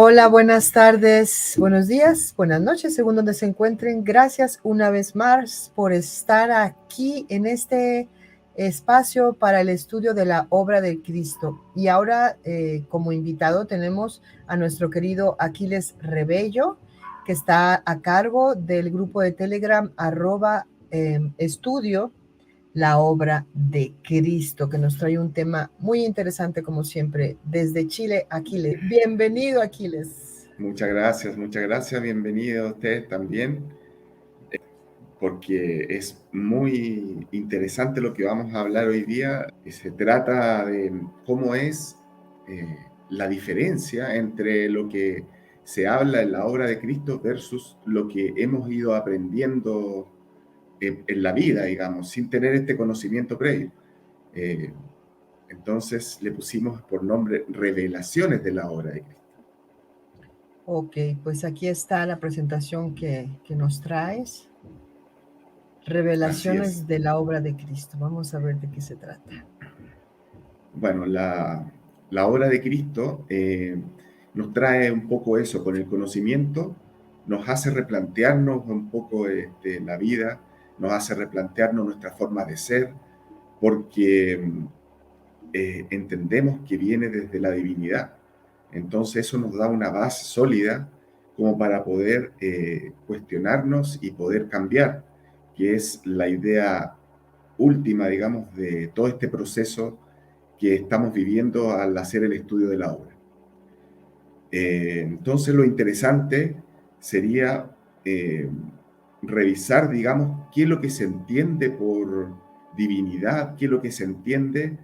Hola, buenas tardes, buenos días, buenas noches, según donde se encuentren. Gracias una vez más por estar aquí en este espacio para el estudio de la obra de Cristo. Y ahora, como invitado, tenemos a nuestro querido Aquiles Rebello, que está a cargo del grupo de Telegram @estudio la obra de Cristo, que nos trae un tema muy interesante, como siempre, desde Chile, Aquiles. Bienvenido, Aquiles. Muchas gracias, bienvenido a ustedes también, porque es muy interesante lo que vamos a hablar hoy día. Se trata de cómo es la diferencia entre lo que se habla en la obra de Cristo versus lo que hemos ido aprendiendo en la vida, digamos, sin tener este conocimiento previo. Eh, entonces le pusimos por nombre Revelaciones de la obra de Cristo. Ok, pues aquí está la presentación que nos traes. Así es. Revelaciones de la obra de Cristo. Vamos a ver de qué se trata. Bueno, la obra de Cristo nos trae un poco eso, con el conocimiento, nos hace replantearnos un poco la vida, nos hace replantearnos nuestra forma de ser, porque entendemos que viene desde la divinidad. Entonces eso nos da una base sólida como para poder cuestionarnos y poder cambiar, que es la idea última, digamos, de todo este proceso que estamos viviendo al hacer el estudio de la obra. Entonces lo interesante sería revisar, digamos, qué es lo que se entiende por divinidad, qué es lo que se entiende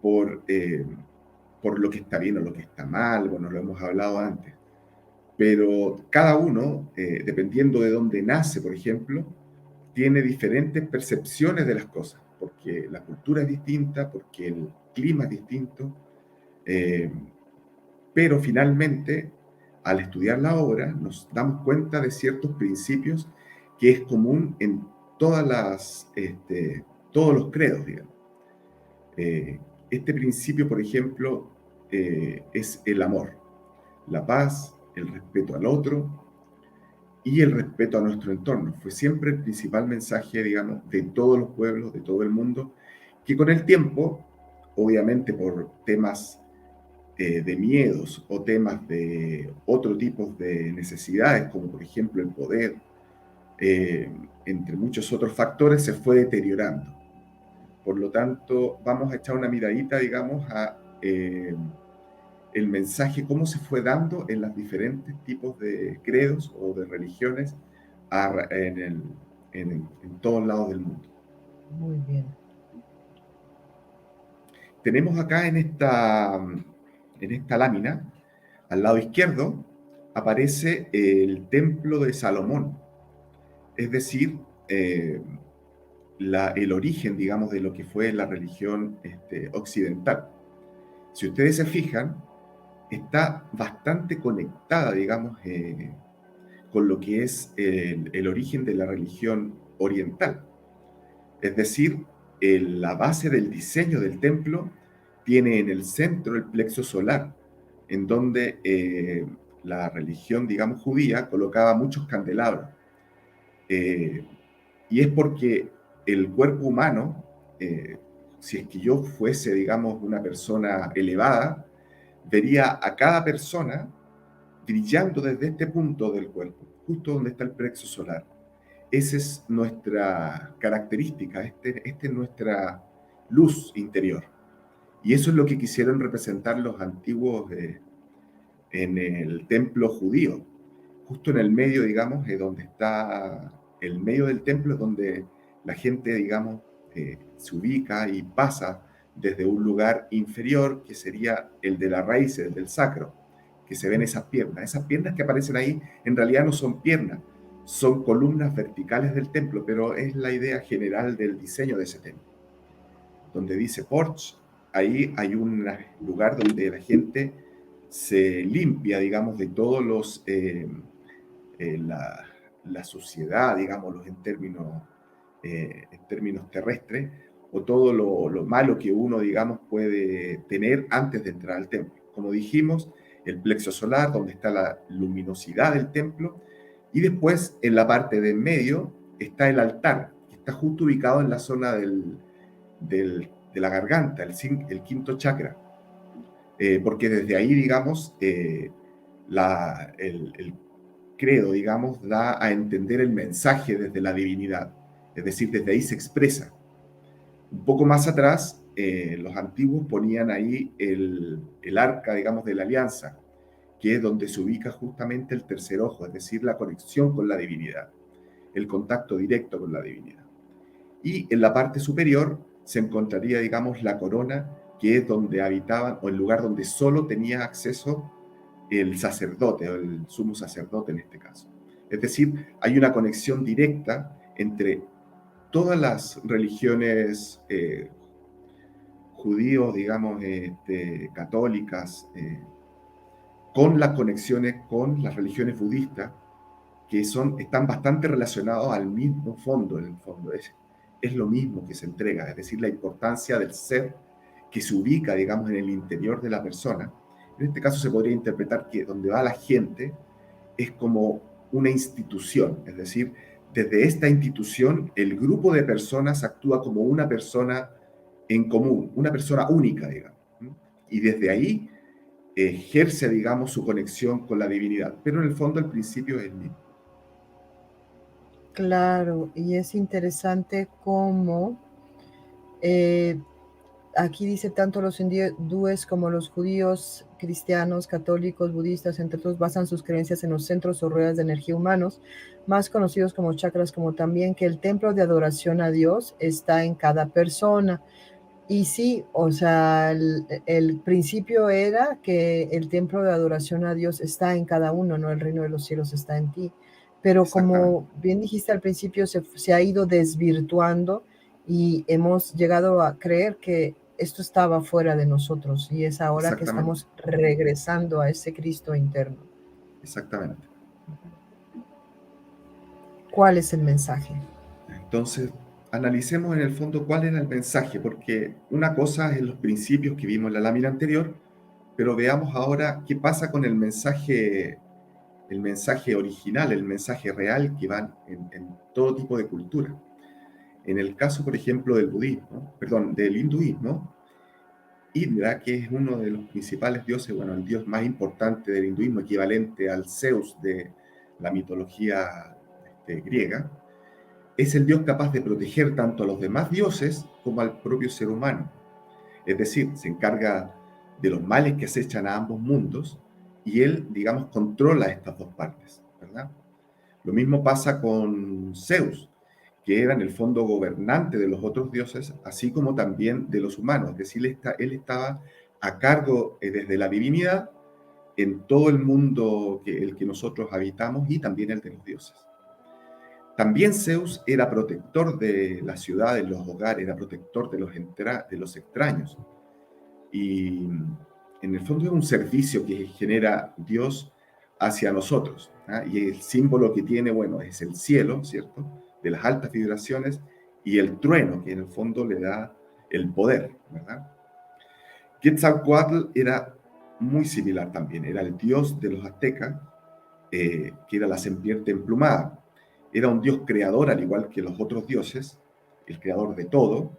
por lo que está bien o lo que está mal. Bueno, lo hemos hablado antes. Pero cada uno, dependiendo de dónde nace, por ejemplo, tiene diferentes percepciones de las cosas, porque la cultura es distinta, porque el clima es distinto, eh, pero finalmente, al estudiar la obra, nos damos cuenta de ciertos principios que es común en todos los credos, digamos. Este principio, por ejemplo, es el amor, la paz, el respeto al otro y el respeto a nuestro entorno. Fue siempre el principal mensaje, digamos, de todos los pueblos, de todo el mundo, que con el tiempo, obviamente por temas de miedos o temas de otro tipo de necesidades, como por ejemplo el poder, eh, entre muchos otros factores, se fue deteriorando. Por lo tanto, vamos a echar una miradita, digamos, a el mensaje, cómo se fue dando en los diferentes tipos de credos o de religiones en todos lados del mundo. Muy bien. Tenemos acá en esta lámina, al lado izquierdo, aparece el templo de Salomón, es decir, el origen, digamos, de lo que fue la religión occidental. Si ustedes se fijan, está bastante conectada, digamos, con lo que es el origen de la religión oriental. Es decir, la base del diseño del templo tiene en el centro el plexo solar, en donde la religión, digamos, judía colocaba muchos candelabros. Eh, y es porque el cuerpo humano, si es que yo fuese, digamos, una persona elevada, vería a cada persona brillando desde este punto del cuerpo, justo donde está el plexo solar. Esa es nuestra característica, esta es nuestra luz interior. Y eso es lo que quisieron representar los antiguos en el templo judío. Justo en el medio, digamos, donde está el medio del templo, es donde la gente, digamos, se ubica y pasa desde un lugar inferior, que sería el de la raíz, el del sacro, que se ven esas piernas. Esas piernas que aparecen ahí en realidad no son piernas, son columnas verticales del templo, pero es la idea general del diseño de ese templo. Donde dice porch, ahí hay un lugar donde la gente se limpia, digamos, de todos la suciedad, digámoslo en términos terrestres, o todo lo malo que uno, digamos, puede tener antes de entrar al templo. Como dijimos, el plexo solar, donde está la luminosidad del templo, y después en la parte de en medio está el altar, que está justo ubicado en la zona de la garganta, el quinto chakra, porque desde ahí, digamos, el credo, digamos, da a entender el mensaje desde la divinidad, es decir, desde ahí se expresa. Un poco más atrás, los antiguos ponían ahí el arca, digamos, de la alianza, que es donde se ubica justamente el tercer ojo, es decir, la conexión con la divinidad, el contacto directo con la divinidad. Y en la parte superior se encontraría, digamos, la corona, que es donde habitaban, o el lugar donde solo tenía acceso el sacerdote, o el sumo sacerdote en este caso. Es decir, hay una conexión directa entre todas las religiones judíos, digamos, católicas, con las conexiones con las religiones budistas, que están bastante relacionados al mismo fondo, en el fondo. Es lo mismo que se entrega, es decir, la importancia del ser que se ubica, digamos, en el interior de la persona. En este caso se podría interpretar que donde va la gente es como una institución, es decir, desde esta institución el grupo de personas actúa como una persona en común, una persona única, digamos. Y desde ahí ejerce, digamos, su conexión con la divinidad. Pero en el fondo el principio es el mismo. Claro, y es interesante cómo aquí dice tanto los hindúes como los judíos, cristianos, católicos, budistas, entre otros, basan sus creencias en los centros o ruedas de energía humanos, más conocidos como chakras, como también que el templo de adoración a Dios está en cada persona. Y sí, o sea, el principio era que el templo de adoración a Dios está en cada uno, no el reino de los cielos está en ti. Pero Exactamente, como bien dijiste al principio, se ha ido desvirtuando y hemos llegado a creer que esto estaba fuera de nosotros y es ahora que exactamente, estamos regresando a ese Cristo interno. exactamente. ¿Cuál es el mensaje? Entonces, analicemos en el fondo cuál era el mensaje, porque una cosa es los principios que vimos en la lámina anterior, pero veamos ahora qué pasa con el mensaje original, el mensaje real que va en todo tipo de cultura. En el caso, por ejemplo, del budismo, perdón, del hinduismo, Indra, que es uno de los principales dioses, bueno, el dios más importante del hinduismo, equivalente al Zeus de la mitología griega, es el dios capaz de proteger tanto a los demás dioses como al propio ser humano. Es decir, se encarga de los males que acechan a ambos mundos y él, digamos, controla estas dos partes, ¿verdad? Lo mismo pasa con Zeus, que era en el fondo gobernante de los otros dioses, así como también de los humanos. Es decir, él estaba a cargo desde la divinidad en todo el mundo el que nosotros habitamos y también el de los dioses. También Zeus era protector de las ciudades, los hogares, era protector de los extraños. Y en el fondo es un servicio que genera Dios hacia nosotros. ¿Ah? Y el símbolo que tiene, bueno, es el cielo, ¿cierto? De las altas vibraciones y el trueno, que en el fondo le da el poder, ¿verdad? Quetzalcóatl era muy similar también, era el dios de los aztecas, que era la serpiente emplumada. Era un dios creador, al igual que los otros dioses, el creador de todo,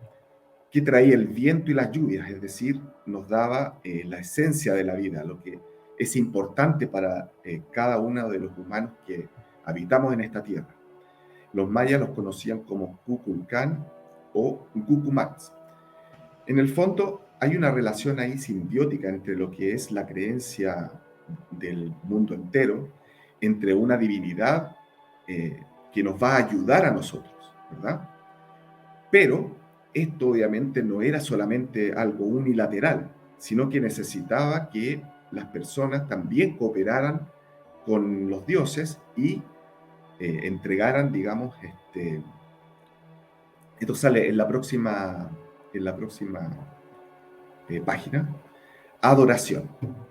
que traía el viento y las lluvias, es decir, nos daba la esencia de la vida, lo que es importante para cada uno de los humanos que habitamos en esta tierra. Los mayas los conocían como Kukulcán o Cucumax. En el fondo, hay una relación ahí simbiótica entre lo que es la creencia del mundo entero, entre una divinidad que nos va a ayudar a nosotros, ¿verdad? Pero esto obviamente no era solamente algo unilateral, sino que necesitaba que las personas también cooperaran con los dioses y entregaran, digamos, esto sale en la próxima página, adoración.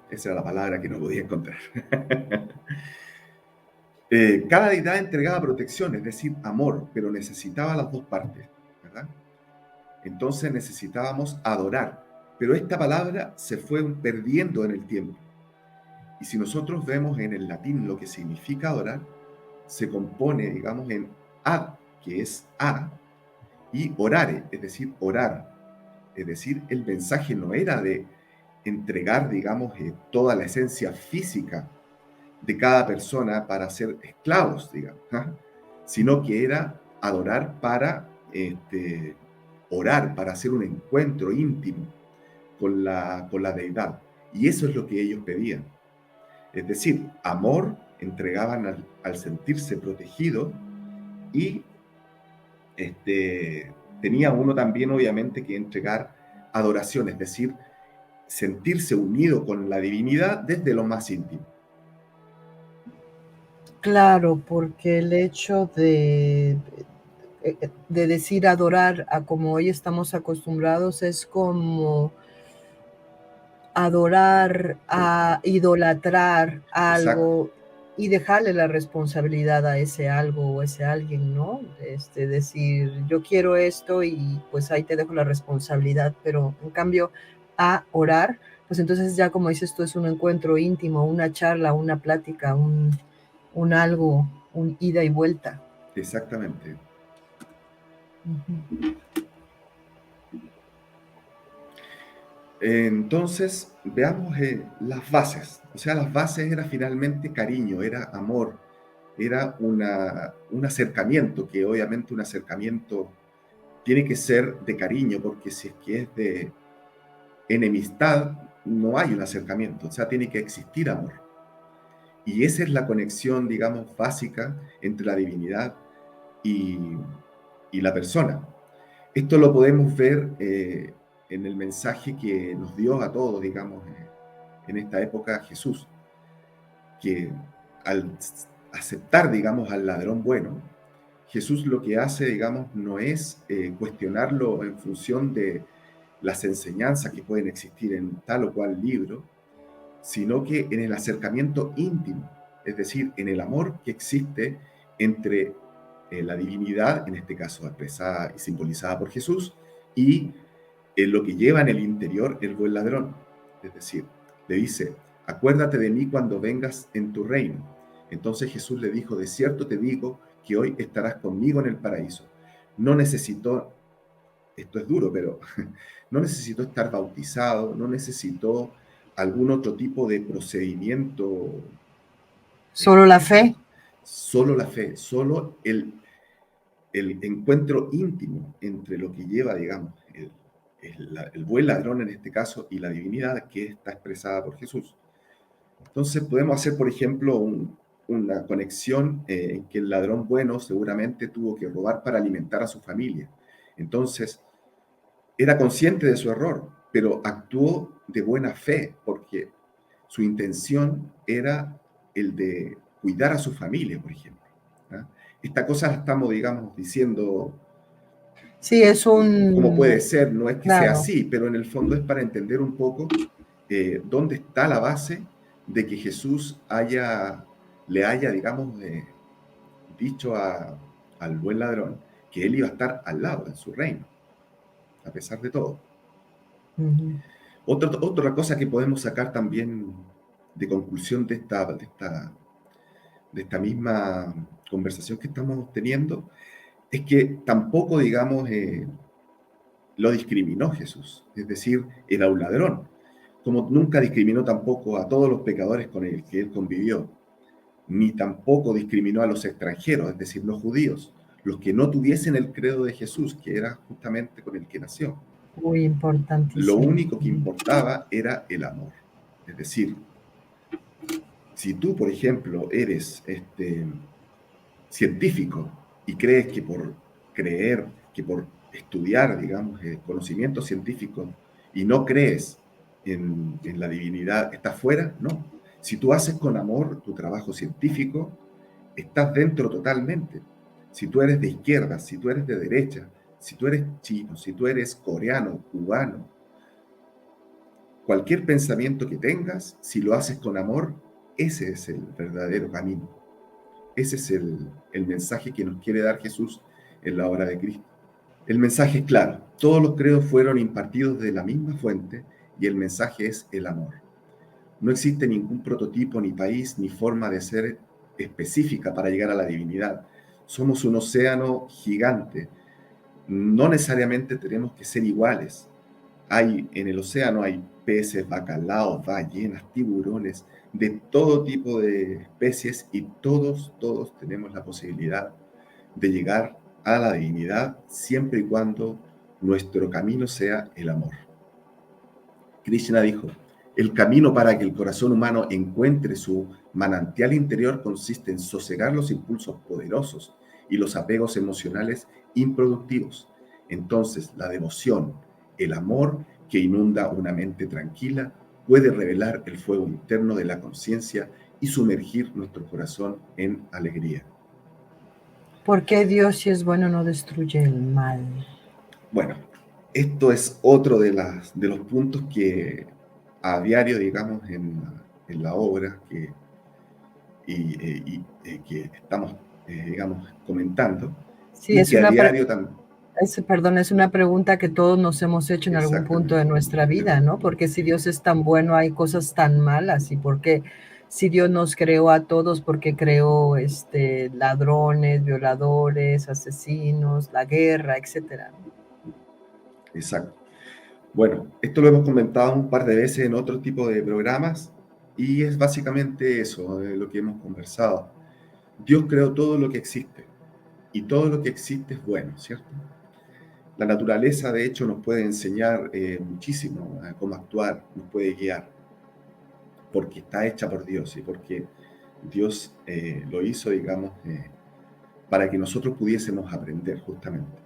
Esa era la palabra que no podía encontrar. Cada deidad entregaba protección, es decir, amor, pero necesitaba las dos partes, ¿verdad? Entonces necesitábamos adorar, pero esta palabra se fue perdiendo en el tiempo. Y si nosotros vemos en el latín lo que significa adorar, se compone, digamos, en ad, que es a, y orare, es decir, orar. Es decir, el mensaje no era de entregar, digamos, toda la esencia física de cada persona para ser esclavos, digamos, ¿ah? Sino que era adorar para orar, para hacer un encuentro íntimo con la deidad. Y eso es lo que ellos pedían. Es decir, amor entregaban al sentirse protegido y tenía uno también obviamente que entregar adoración, es decir, sentirse unido con la divinidad desde lo más íntimo. Claro, porque el hecho de decir adorar a como hoy estamos acostumbrados es como adorar, a idolatrar Exacto, algo y dejarle la responsabilidad a ese algo o ese alguien, ¿no? Decir, yo quiero esto y pues ahí te dejo la responsabilidad, pero en cambio a orar, pues entonces ya como dices tú, es un encuentro íntimo, una charla, una plática, un algo, un ida y vuelta. exactamente. Ujú. Entonces, veamos las bases. O sea, las bases era finalmente cariño, era amor, era un acercamiento, que obviamente un acercamiento tiene que ser de cariño, porque si es que es de enemistad, no hay un acercamiento, o sea, tiene que existir amor. Y esa es la conexión, digamos, básica entre la divinidad y, y la persona. Esto lo podemos ver en el mensaje que nos dio a todos, digamos, en esta época Jesús, que al aceptar, digamos, al ladrón bueno, Jesús lo que hace, digamos, no es cuestionarlo en función de las enseñanzas que pueden existir en tal o cual libro, sino que en el acercamiento íntimo, es decir, en el amor que existe entre la divinidad, en este caso expresada y simbolizada por Jesús, y lo que lleva en el interior el buen ladrón. Es decir, le dice, acuérdate de mí cuando vengas en tu reino. Entonces Jesús le dijo, de cierto te digo que hoy estarás conmigo en el paraíso. No necesitó, esto es duro, pero no necesitó estar bautizado, no necesitó algún otro tipo de procedimiento, Solo la fe. solo la fe, solo el encuentro íntimo entre lo que lleva, digamos, el buen ladrón en este caso y la divinidad que está expresada por Jesús. Entonces podemos hacer, por ejemplo, una conexión en que el ladrón bueno seguramente tuvo que robar para alimentar a su familia. Entonces, era consciente de su error, pero actuó de buena fe porque su intención era el de cuidar a su familia, por ejemplo. ¿Ah? Esta cosa la estamos, digamos, diciendo Sí, es cómo puede un, ser, no es que sea claro. así, pero en el fondo es para entender un poco dónde está la base de que Jesús le haya, digamos, dicho al buen ladrón que él iba a estar al lado en su reino, a pesar de todo. Ujú. Otra cosa que podemos sacar también de conclusión de esta misma conversación que estamos teniendo es que tampoco, digamos, lo discriminó Jesús, es decir, era un ladrón, como nunca discriminó tampoco a todos los pecadores con el que él convivió, ni tampoco discriminó a los extranjeros, es decir, los judíos, los que no tuviesen el credo de Jesús, que era justamente con el que nació. Muy Lo importantísimo. único que importaba era el amor. Es decir, si tú, por ejemplo, eres científico y crees que por creer, que por estudiar, digamos, conocimientos científicos y no crees en la divinidad, estás fuera, no. Si tú haces con amor tu trabajo científico, estás dentro totalmente. Si tú eres de izquierda, si tú eres de derecha, si tú eres chino, si tú eres coreano, cubano, cualquier pensamiento que tengas, si lo haces con amor, ese es el verdadero camino. Ese es el mensaje que nos quiere dar Jesús en la obra de Cristo. El mensaje es claro, todos los credos fueron impartidos de la misma fuente y el mensaje es el amor. No existe ningún prototipo, ni país, ni forma de ser específica para llegar a la divinidad. Somos un océano gigante. No necesariamente tenemos que ser iguales. En el océano hay peces, bacalaos, ballenas, tiburones, de todo tipo de especies y todos tenemos la posibilidad de llegar a la divinidad siempre y cuando nuestro camino sea el amor. Krishna dijo, el camino para que el corazón humano encuentre su manantial interior consiste en sosegar los impulsos poderosos y los apegos emocionales improductivos. Entonces, la devoción, el amor que inunda una mente tranquila, puede revelar el fuego interno de la conciencia y sumergir nuestro corazón en alegría. ¿Por qué Dios, si es bueno, no destruye el mal? Bueno, esto es otro de los puntos que a diario, digamos, en la obra que estamos, digamos, comentando, Sí, y que a diario también, perdón, es una pregunta que todos nos hemos hecho en algún punto de exactamente, nuestra vida, ¿no? Porque si Dios es tan bueno, hay cosas tan malas, y por qué si Dios nos creó a todos, ¿por qué creó ladrones, violadores, asesinos, la guerra, etcétera? exacto. Bueno, esto lo hemos comentado un par de veces en otro tipo de programas y es básicamente eso, lo que hemos conversado. Dios creó todo lo que existe y todo lo que existe es bueno, ¿cierto? La naturaleza, de hecho, nos puede enseñar muchísimo a cómo actuar, nos puede guiar, porque está hecha por Dios y porque Dios lo hizo, digamos, para que nosotros pudiésemos aprender justamente.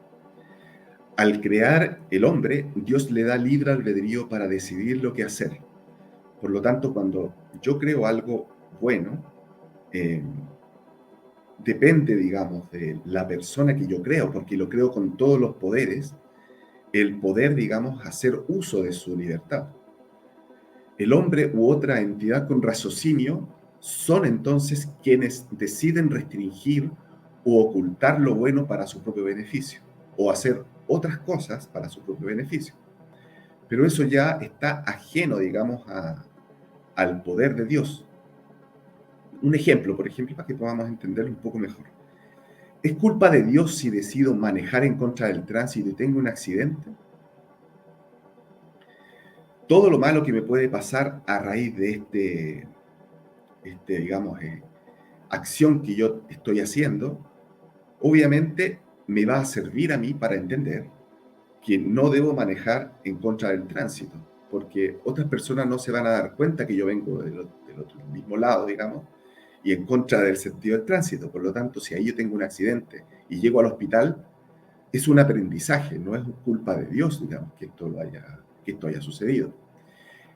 Al crear el hombre, Dios le da libre albedrío para decidir lo que hacer. Por lo tanto, cuando yo creo algo bueno, eh, depende, digamos, de la persona que yo creo, porque lo creo con todos los poderes, el poder, digamos, hacer uso de su libertad. El hombre u otra entidad con raciocinio son entonces quienes deciden restringir o ocultar lo bueno para su propio beneficio, o hacer otras cosas para su propio beneficio. Pero eso ya está ajeno, digamos, al poder de Dios. Un ejemplo, por ejemplo, para que podamos entenderlo un poco mejor. ¿Es culpa de Dios si decido manejar en contra del tránsito y tengo un accidente? Todo lo malo que me puede pasar a raíz de digamos, acción que yo estoy haciendo, obviamente me va a servir a mí para entender que no debo manejar en contra del tránsito, porque otras personas no se van a dar cuenta que yo vengo del otro mismo lado, digamos, y en contra del sentido del tránsito. Por lo tanto, si ahí yo tengo un accidente y llego al hospital, es un aprendizaje, no es culpa de Dios, digamos, que esto haya sucedido.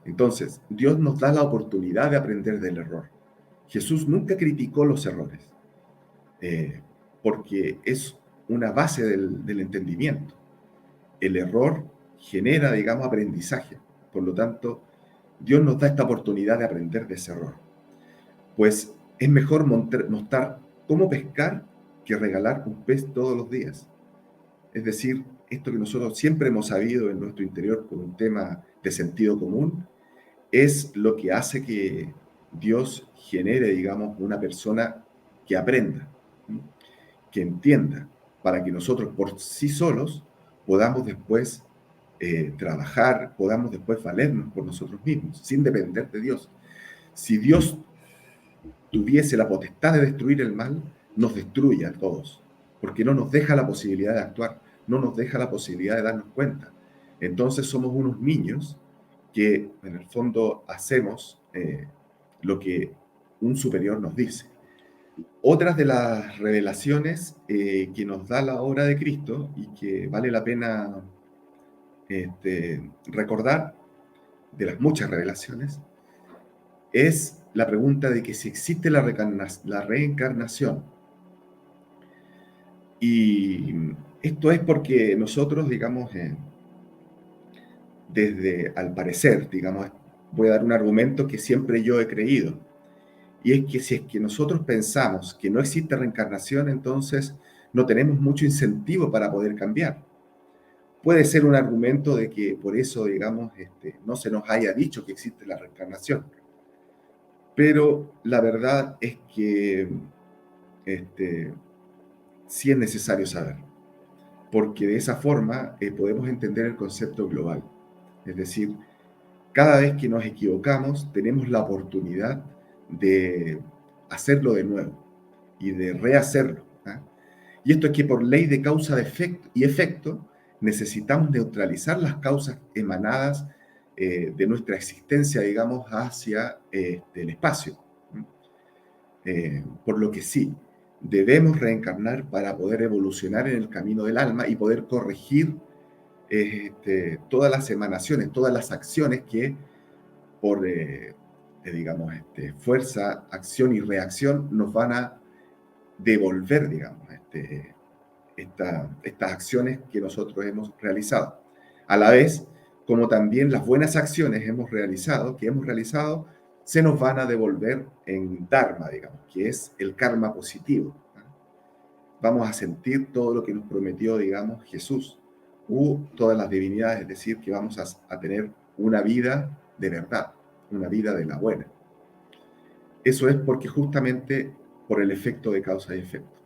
Entonces, Dios nos da la oportunidad de aprender del error. Jesús nunca criticó los errores, eh, porque es una base del entendimiento. El error genera, digamos, aprendizaje. Por lo tanto, Dios nos da esta oportunidad de aprender de ese error. Pues es mejor mostrar cómo pescar que regalar un pez todos los días. Es decir, esto que nosotros siempre hemos sabido en nuestro interior por un tema de sentido común, es lo que hace que Dios genere, digamos, una persona que aprenda, ¿sí? Que entienda, para que nosotros por sí solos podamos después trabajar, podamos después valernos por nosotros mismos, sin depender de Dios. Si Dios tuviese la potestad de destruir el mal, nos destruye a todos, porque no nos deja la posibilidad de actuar, no nos deja la posibilidad de darnos cuenta. Entonces somos unos niños que en el fondo hacemos lo que un superior nos dice. Otras de las revelaciones que nos da la obra de Cristo y que vale la pena recordar, de las muchas revelaciones, es la pregunta de que si existe la reencarnación. Y esto es porque nosotros, digamos, desde, al parecer, digamos, voy a dar un argumento que siempre yo he creído, y es que si es que nosotros pensamos que no existe reencarnación, entonces no tenemos mucho incentivo para poder cambiar. Puede ser un argumento de que por eso, digamos, no se nos haya dicho que existe la reencarnación. pero la verdad es que este, sí es necesario saber, porque de esa forma podemos entender el concepto global. Es decir, cada vez que nos equivocamos, tenemos la oportunidad de hacerlo de nuevo y de rehacerlo. ¿Ah? Y esto es que por ley de causa y efecto necesitamos neutralizar las causas emanadas de nuestra existencia, digamos, hacia el espacio. Por lo que sí, debemos reencarnar para poder evolucionar en el camino del alma y poder corregir todas las emanaciones, todas las acciones que por, digamos, fuerza, acción y reacción nos van a devolver, digamos, estas acciones que nosotros hemos realizado. A la vez, como también las buenas acciones que hemos realizado, se nos van a devolver en Dharma, digamos, que es el karma positivo. Vamos a sentir todo lo que nos prometió, digamos, Jesús, todas las divinidades, es decir, que vamos a tener una vida de verdad, una vida de la buena. Eso es porque justamente por el efecto de causa y efecto.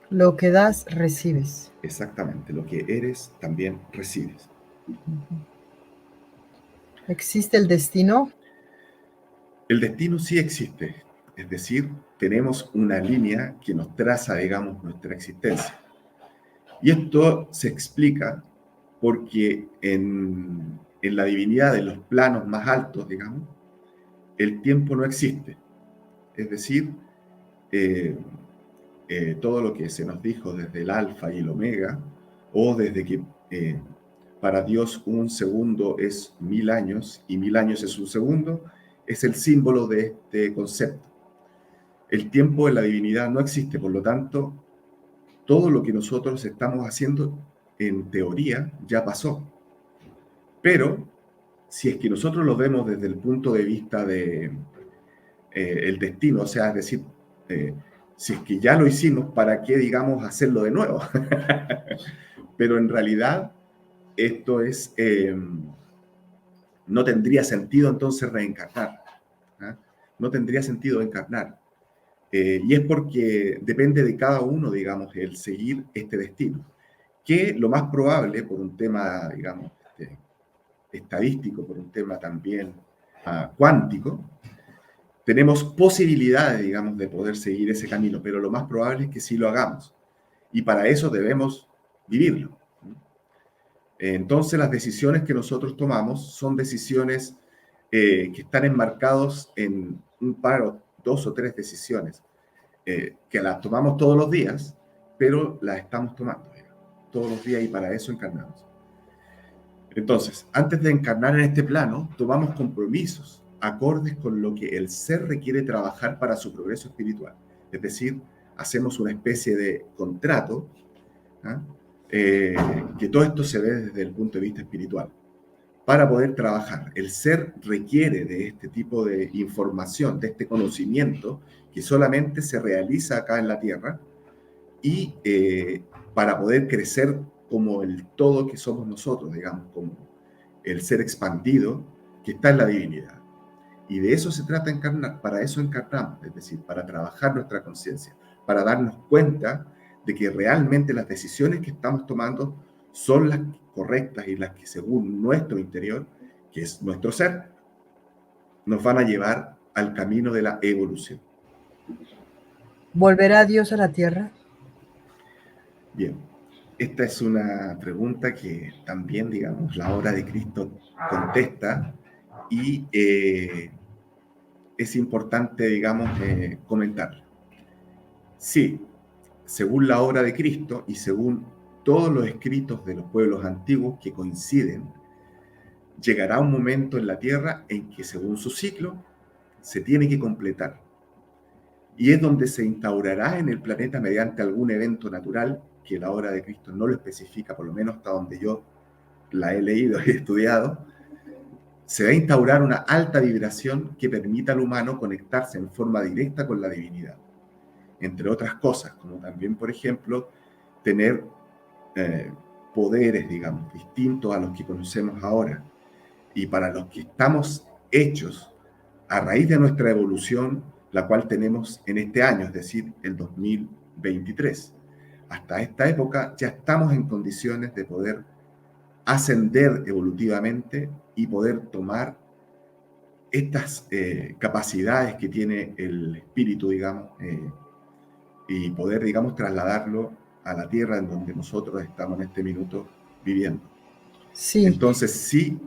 Lo que das, recibes. Exactamente, lo que eres, también recibes. ¿Existe el destino? El destino sí existe, es decir, tenemos una línea que nos traza, digamos, nuestra existencia. Y esto se explica porque en la divinidad, en los planos más altos, digamos, el tiempo no existe. Es decir, eh, todo lo que se nos dijo desde el alfa y el omega, o desde que para Dios un segundo es 1000 años y 1000 años es un segundo, es el símbolo de este concepto. El tiempo en la divinidad no existe, por lo tanto, todo lo que nosotros estamos haciendo, en teoría, ya pasó. Pero, si es que nosotros lo vemos desde el punto de vista de el destino, o sea, es decir, si es que ya lo hicimos, ¿para qué, digamos, hacerlo de nuevo? Pero en realidad, esto es, no tendría sentido entonces reencarnar. ¿Ah? No tendría sentido encarnar. Y es porque depende de cada uno, digamos, el seguir este destino. Que lo más probable, por un tema, digamos, estadístico, por un tema también cuántico, tenemos posibilidades, digamos, de poder seguir ese camino, pero lo más probable es que sí lo hagamos. Y para eso debemos vivirlo. Entonces, las decisiones que nosotros tomamos son decisiones que están enmarcados en un par o dos o tres decisiones, que las tomamos todos los días, pero las estamos tomando, digamos, todos los días, y para eso encarnamos. Entonces, antes de encarnar en este plano, tomamos compromisos acordes con lo que el ser requiere trabajar para su progreso espiritual. Es decir, hacemos una especie de contrato, ¿ah? Que todo esto se ve desde el punto de vista espiritual. Para poder trabajar, el ser requiere de este tipo de información, de este conocimiento que solamente se realiza acá en la Tierra, y para poder crecer como el todo que somos nosotros, digamos, como el ser expandido que está en la divinidad. Y de eso se trata encarnar, para eso encarnamos, es decir, para trabajar nuestra conciencia, para darnos cuenta de que realmente las decisiones que estamos tomando son las correctas y las que, según nuestro interior, que es nuestro ser, nos van a llevar al camino de la evolución. ¿Volverá Dios a la tierra? Bien, esta es una pregunta que también, digamos, la obra de Cristo contesta, y es importante, digamos, comentarla. Sí, según la obra de Cristo y según todos los escritos de los pueblos antiguos que coinciden, llegará un momento en la Tierra en que, según su ciclo, se tiene que completar. Y es donde se instaurará en el planeta, mediante algún evento natural, que la obra de Cristo no lo especifica, por lo menos hasta donde yo la he leído y estudiado, se va a instaurar una alta vibración que permita al humano conectarse en forma directa con la divinidad. Entre otras cosas, como también, por ejemplo, tener poderes, digamos, distintos a los que conocemos ahora, y para los que estamos hechos a raíz de nuestra evolución, la cual tenemos en este año, es decir, el 2023. Hasta esta época ya estamos en condiciones de poder ascender evolutivamente y poder tomar estas capacidades que tiene el espíritu, digamos, y poder, digamos, trasladarlo a la tierra en donde nosotros estamos en este minuto viviendo. Sí, Entonces sí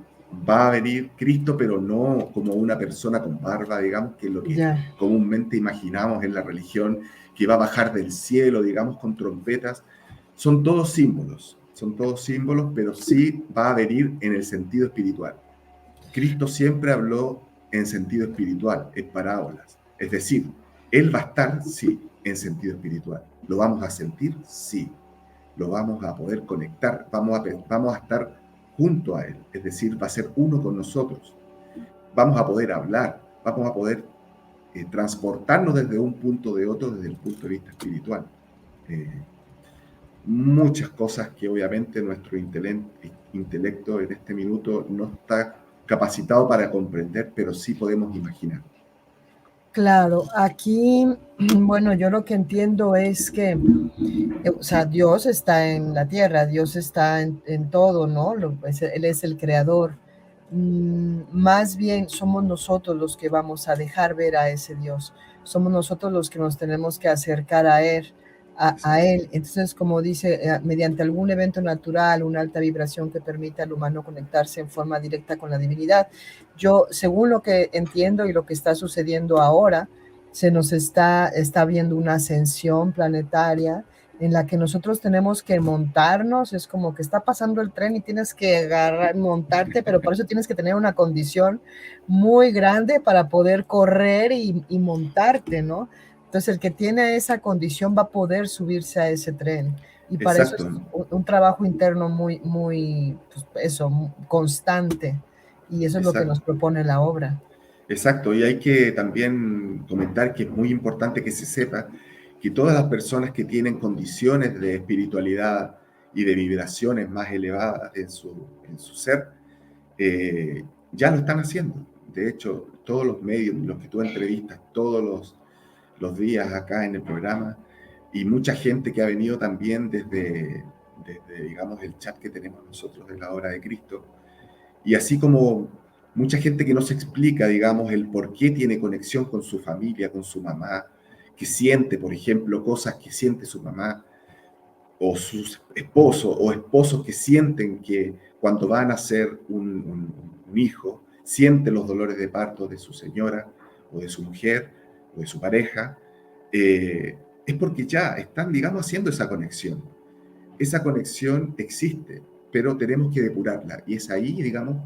va a venir Cristo, pero no como una persona con barba, digamos, que es lo que ya. comúnmente imaginamos en la religión, que va a bajar del cielo, digamos, con trompetas. Son todos símbolos, pero sí va a venir en el sentido espiritual. Cristo siempre habló en sentido espiritual, en parábolas. Es decir, Él va a estar, sí, en sentido espiritual. ¿Lo vamos a sentir? Sí. Lo vamos a poder conectar, vamos a estar junto a Él, es decir, va a ser uno con nosotros. Vamos a poder hablar, vamos a poder transportarnos desde un punto de otro, desde el punto de vista espiritual. Eh, Muchas cosas que obviamente nuestro intelecto en este minuto no está capacitado para comprender, pero sí podemos imaginar. Claro, aquí, bueno, yo lo que entiendo es que, o sea, Dios está en la tierra, Dios está en todo, ¿no? Él es el creador. Más bien somos nosotros los que vamos a dejar ver a ese Dios. Somos nosotros los que nos tenemos que acercar a Él, a Exacto, Él. Entonces, como dice, mediante algún evento natural, una alta vibración que permita al humano conectarse en forma directa con la divinidad. Yo, según lo que entiendo y lo que está sucediendo ahora, se nos está viendo una ascensión planetaria en la que nosotros tenemos que montarnos, es como que está pasando el tren y tienes que agarrar, montarte, pero por eso tienes que tener una condición muy grande para poder correr y montarte, ¿no? Entonces el que tiene esa condición va a poder subirse a ese tren y para eso es exacto, un trabajo interno muy, pues eso, constante y eso es lo que nos exacto. propone la obra. Exacto, y hay que también comentar que es muy importante que se sepa que todas las personas que tienen condiciones de espiritualidad y de vibraciones más elevadas en su ser, ya lo están haciendo. De hecho, todos los medios, los que tú entrevistas todos los días acá en el programa, y mucha gente que ha venido también desde, digamos, el chat que tenemos nosotros de la Hora de Cristo, y así como mucha gente que no se explica, digamos, el por qué tiene conexión con su familia, con su mamá, que siente, por ejemplo, cosas que siente su mamá, o sus esposos, o esposos que sienten que cuando van a ser un hijo, sienten los dolores de parto de su señora, o de su mujer, o de su pareja, es porque ya están, digamos, haciendo esa conexión. Esa conexión existe, pero tenemos que depurarla. Y es ahí, digamos,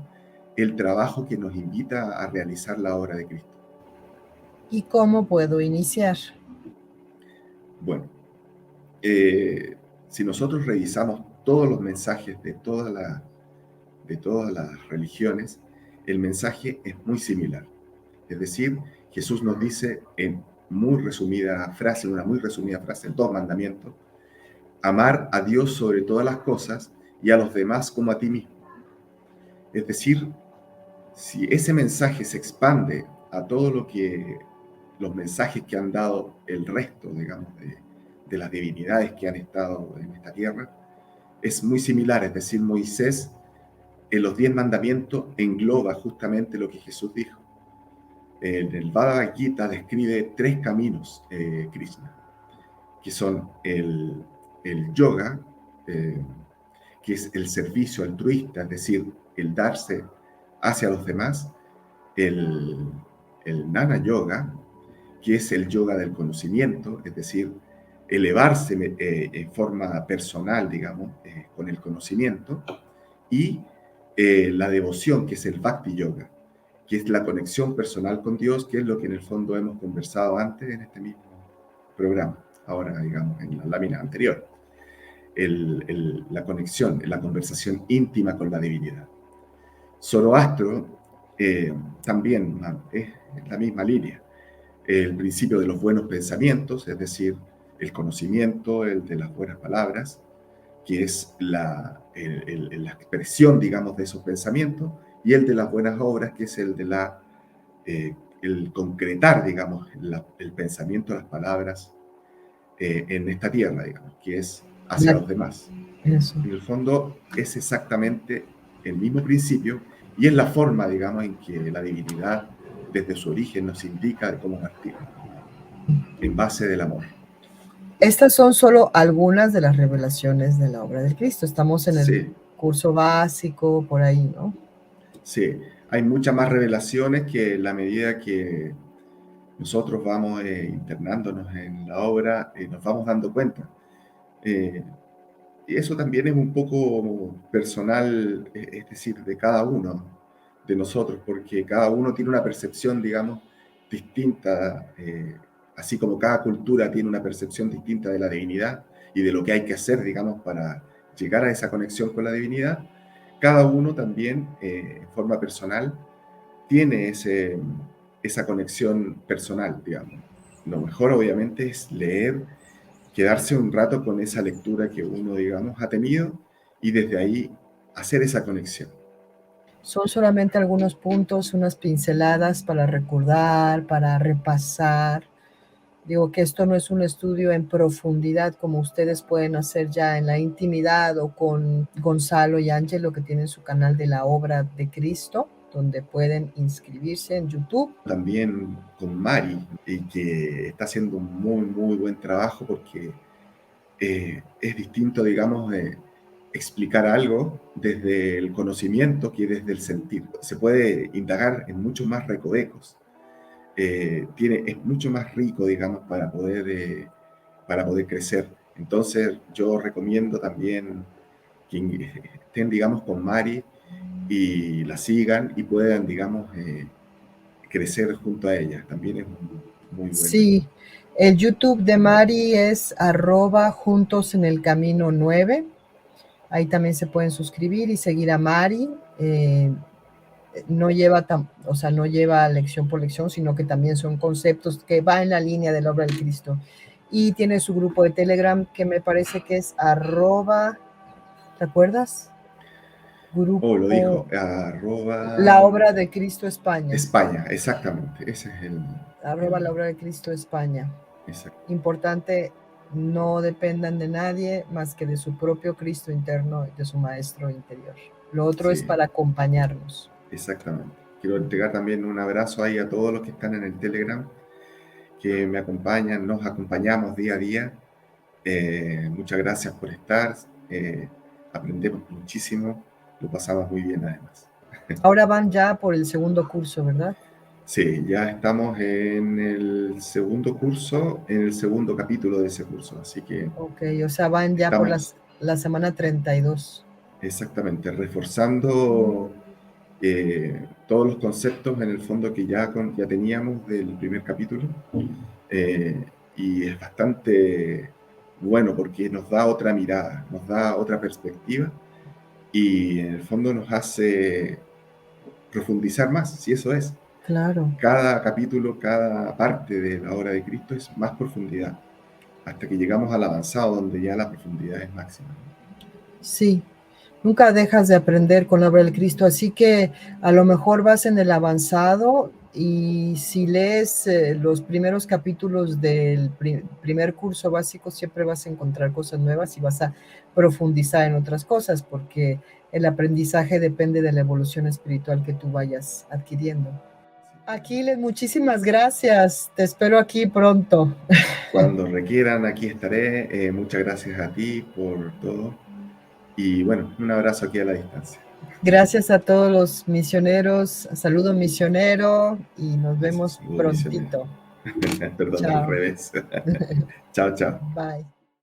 el trabajo que nos invita a realizar la obra de Cristo. ¿Y cómo puedo iniciar? Bueno, eh, si nosotros revisamos todos los mensajes de todas las religiones, el mensaje es muy similar. Es decir, Jesús nos dice en una muy resumida frase, en dos mandamientos, amar a Dios sobre todas las cosas y a los demás como a ti mismo. Es decir, si ese mensaje se expande a todo lo que los mensajes que han dado el resto, digamos, de las divinidades que han estado en esta tierra, es muy similar. Es decir, Moisés en los 10 mandamientos engloba justamente lo que Jesús dijo. En el Bhagavad Gita describe 3 caminos, Krishna, que son el yoga, eh, que es el servicio altruista, es decir, el darse hacia los demás, el, el Jnana Yoga, que es el yoga del conocimiento, es decir, elevarse en forma personal, digamos, con el conocimiento, y la devoción, que es el Bhakti Yoga, que es la conexión personal con Dios, que es lo que en el fondo hemos conversado antes en este mismo programa, ahora digamos en la lámina anterior, la conexión, la conversación íntima con la divinidad. Zoroastro también es la misma línea, el principio de los buenos pensamientos, es decir, el conocimiento, el de las buenas palabras, que es la expresión, digamos, de esos pensamientos, y el de las buenas obras, que es el de la el concretar, digamos, el pensamiento, las palabras en esta tierra, digamos, que es hacia los demás. Eso. En el fondo es exactamente el mismo principio y es la forma, digamos, en que la divinidad desde su origen nos indica de cómo partir, en base del amor. Estas son solo algunas de las revelaciones de la obra del Cristo. Estamos en el curso básico, por ahí, ¿no? Sí, hay muchas más revelaciones que en la medida que nosotros vamos internándonos en la obra, nos vamos dando cuenta. Y eso también es un poco personal, es decir, de cada uno de nosotros, porque cada uno tiene una percepción, digamos, distinta, así como cada cultura tiene una percepción distinta de la divinidad y de lo que hay que hacer, digamos, para llegar a esa conexión con la divinidad. Cada uno también, en forma personal, tiene esa conexión personal, digamos. Lo mejor, obviamente, es leer, quedarse un rato con esa lectura que uno, digamos, ha tenido y desde ahí hacer esa conexión. Son solamente algunos puntos, unas pinceladas para recordar, para repasar. Digo que esto no es un estudio en profundidad como ustedes pueden hacer ya en la intimidad o con Gonzalo y Ángelo que tienen su canal de la obra de Cristo, donde pueden inscribirse en YouTube. También con Mari, y que está haciendo un muy, muy buen trabajo porque es distinto, digamos, explicar algo desde el conocimiento que desde el sentir. Se puede indagar en muchos más recovecos. Es mucho más rico, digamos, para poder crecer. Entonces, yo recomiendo también que estén, digamos, con Mari y la sigan y puedan, digamos, crecer junto a ella. También es muy bueno. Sí, el YouTube de Mari es @juntos en el camino 9. Ahí también se pueden suscribir y seguir a Mari. No lleva lección por lección, sino que también son conceptos que van en la línea de la obra del Cristo. Y tiene su grupo de Telegram que me parece que es ¿te acuerdas? Grupo. Lo dijo, La obra de Cristo España. España, exactamente. Ese es el. La obra de Cristo España. Exacto. Importante, no dependan de nadie más que de su propio Cristo interno y de su maestro interior. Lo otro es para acompañarnos. Exactamente. Quiero entregar también un abrazo ahí a todos los que están en el Telegram, que me acompañan, nos acompañamos día a día. Muchas gracias por estar. Aprendemos muchísimo, lo pasamos muy bien además. Ahora van ya por el segundo curso, ¿verdad? Sí, ya estamos en el segundo curso, en el segundo capítulo de ese curso, así que... Ok, o sea, van ya por la semana 32. Exactamente, reforzando todos los conceptos en el fondo que ya teníamos del primer capítulo, y es bastante bueno porque nos da otra mirada, nos da otra perspectiva y en el fondo nos hace profundizar más, si eso es. Claro. Cada capítulo, cada parte de la obra de Cristo es más profundidad, hasta que llegamos al avanzado donde ya la profundidad es máxima. Sí. Nunca dejas de aprender con la obra del Cristo, así que a lo mejor vas en el avanzado y si lees los primeros capítulos del primer curso básico, siempre vas a encontrar cosas nuevas y vas a profundizar en otras cosas, porque el aprendizaje depende de la evolución espiritual que tú vayas adquiriendo. Aquiles, muchísimas gracias. Te espero aquí pronto. Cuando requieran, aquí estaré. Muchas gracias a ti por todo. Y bueno, un abrazo aquí a la distancia. Gracias a todos los misioneros. Saludo misionero y nos vemos prontito. Perdón, chao. Al revés. Chao, chao. Bye.